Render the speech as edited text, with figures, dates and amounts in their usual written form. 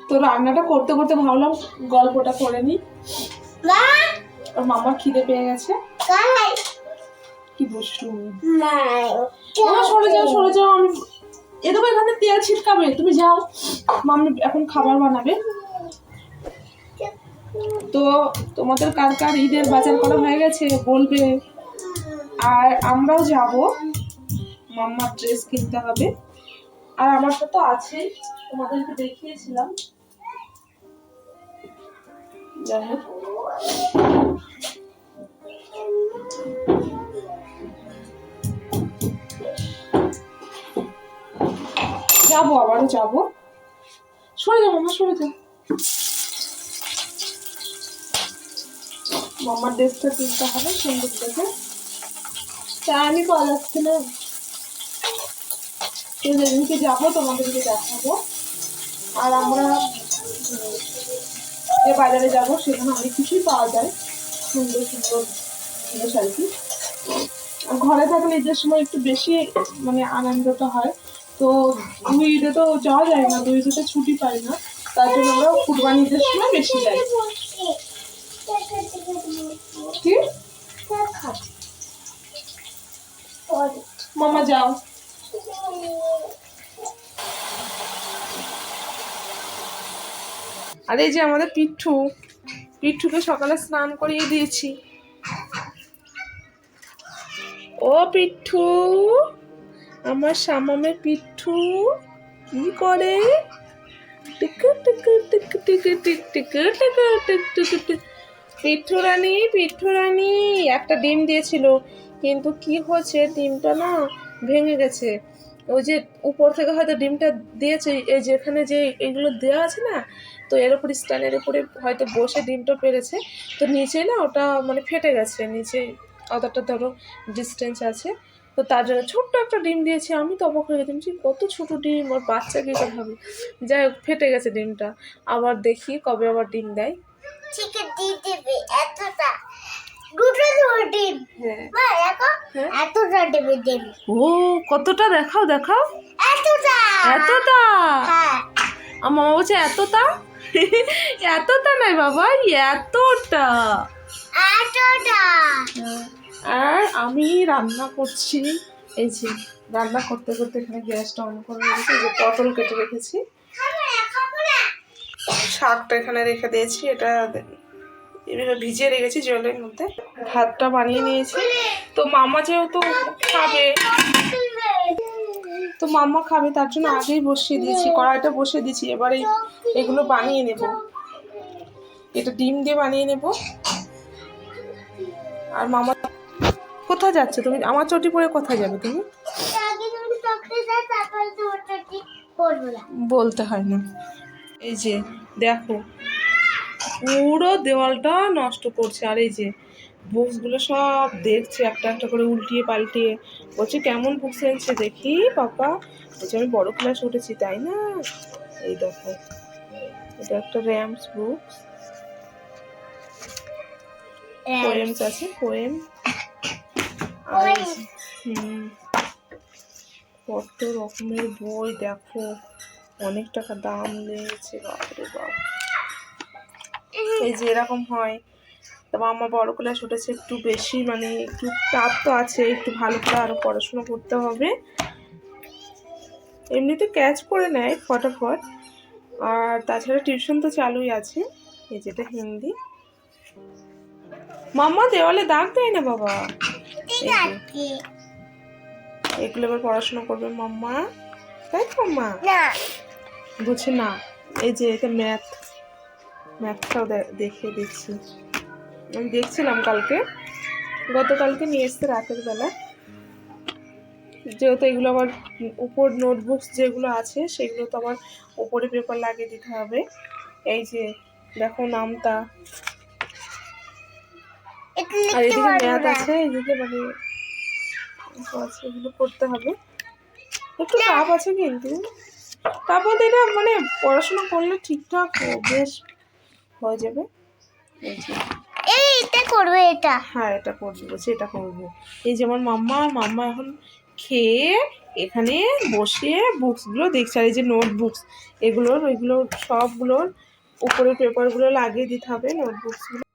তো রান্নাটা করতে করতে ভাবলাম গল্পটা করে নি। ওর মামার খিদে পেয়ে গেছে। কি দুষ্টু সরে যাও সরে যাও, আমি এ দেবো এখানে তেল ছিটকাবে, তুমি যাও, মাম্মি এখন খাবার বানাবে। তো তোমাদের কার কার ঈদের বাজার করা হয়ে গেছে বলবে, আর আমরাও যাব, মাম্মার ড্রেস কিনতে হবে। আর আমারটা তো আছেই, তোমাদেরকে দেখিয়েছিলাম। যাই হোক, যাবো, আবারও যাবো। সরে যাও মামা, সরে যাও। মামার ড্রেসটা কিনতে হবে সুন্দর দেখে। তা আমি পাওয়া যাচ্ছে না, তো যেদিনকে যাবো তোমাদেরকে দেখাবো। আর আমরা যে বাজারে যাবো সেখানে অনেক কিছুই পাওয়া যায়, সুন্দর সুন্দর জিনিস আর কি। ঘরে থাকলে ঈদের সময় একটু বেশি মানে আনন্দটা হয়। তো দুই ঈদে তো যাওয়া যায় না, দুই ঈদে ছুটি পাই না, তার জন্য আমরা কুরবানি ঈদের সময় বেশি যাই। কি মামা যাও। আর এই যে আমাদের পিঠুকে সকালে স্নান করিয়ে দিয়েছি। ও পিঠু, আমার শামামের পিঠু কি করে? পিঠু রানী একটা ডিম দিয়েছিল, কিন্তু কি হচ্ছে ডিমটা না ভেঙে গেছে। ওই যে উপর থেকে হয়তো ডিমটা দিয়েছে, এই যেখানে যে এগুলো দেওয়া আছে না, তো এর উপর স্ট্যান্ডের উপরে হয়তো বসে ডিমটা পেরেছে, তো নিচে না ওটা মানে ফেটে গেছে, নিচে অতটা ধরো ডিস্টেন্স আছে, তো তার জন্য ছোট্ট একটা ডিম দিয়েছি। আমি তো অবাক হয়ে গেছি, কত ছোট ডিম, ওর বাচ্চা কি করে হবে। যাই হোক, ফেটে গেছে ডিমটা, আবার দেখি কবে আবার ডিম দেয়। ও কতটা, দেখাও দেখাও, এতটা। আমার মামা বলছে এতটা, এতটা নাই বাবা, এতটা। আর আমি রান্না করছি, এই যে রান্না করতে করতে এখানে গ্যাসটা অন করে রেখেছি, যে পটল কেটে রেখেছি, শাকটা এখানে রেখে দিয়েছি, এটা এভাবে ভিজিয়ে রেখেছি জলের মধ্যে। ভাতটা বানিয়ে নিয়েছি, তো মামা যেহেতু খাবে, তার জন্য আগেই বসিয়ে দিয়েছি, কড়াইটা বসিয়ে দিয়েছি। এবারে এগুলো বানিয়ে নেব, এটা ডিম দিয়ে বানিয়ে নেব। আর মামা কোথায় যাচ্ছে তুমি? আমার চটি পরে কোথায় যাবে তুমি? বলতে হয় না। এই যে দেখো, পুরো দেওয়ালটা নষ্ট করছে। আর এই যে বুকসগুলো সব দেখছে, একটা একটা করে উল্টিয়ে পাল্টিয়ে, বলছে কেমন বুকস এনেছে দেখি পাপা। বলছে আমি বড় ক্লাস উঠেছি তাই না। এই দেখো, এটা একটা র্যামস বুকস, পোয়েমস আছে, পোয়েম। আর কত রকমের বই দেখো, অনেক টাকা দাম নিয়েছে, বাপরে বাপ। এই যে এরকম হয়। তবে আমার বড় ক্লাস উঠেছে, একটু বেশি মানে একটু টাফ তো আছে, একটু ভালো করে আরো পড়াশোনা করতে হবে। এমনিতে ক্যাচ করে নেয় ফটাফট, আর তাছাড়া টিউশন তো চালুই আছে। এই যেটা হিন্দি। মাম্মা দেওয়ালে দাগ দেয় না বাবা, এগুলো এবার পড়াশোনা করবে মাম্মা, তাই তো মাম্মা? বুঝছে না। এই যে এটা ম্যাথটাও দেখিয়ে দিচ্ছি, আমি দেখছিলাম গতকালকে নিয়ে এসছে রাতের বেলা। যেহেতু এগুলো আবার উপর নোটবুকস যেগুলো আছে সেগুলো তো আবার উপরে পেপার লাগিয়ে দিতে হবে। এই যে দেখো নামটা, আর এদিকে ম্যাথ আছে, এদিকে মানে আছে, এগুলো করতে হবে। একটু টাফ আছে, কিন্তু তারপর এটা মানে পড়াশোনা করলে ঠিকঠাক বেশ হয়ে যাবে। এটা করবে, এটা হ্যাঁ এটা করবো, বলছি এটা করবো। এই যেমন মাম্মা এখন খেয়ে এখানে বসিয়ে বুকসগুলো দেখছি। আর এই যে নোটবুকস ওইগুলোর সবগুলোর উপরে পেপারগুলো লাগিয়ে দিতে হবে নোটবুকসগুলো।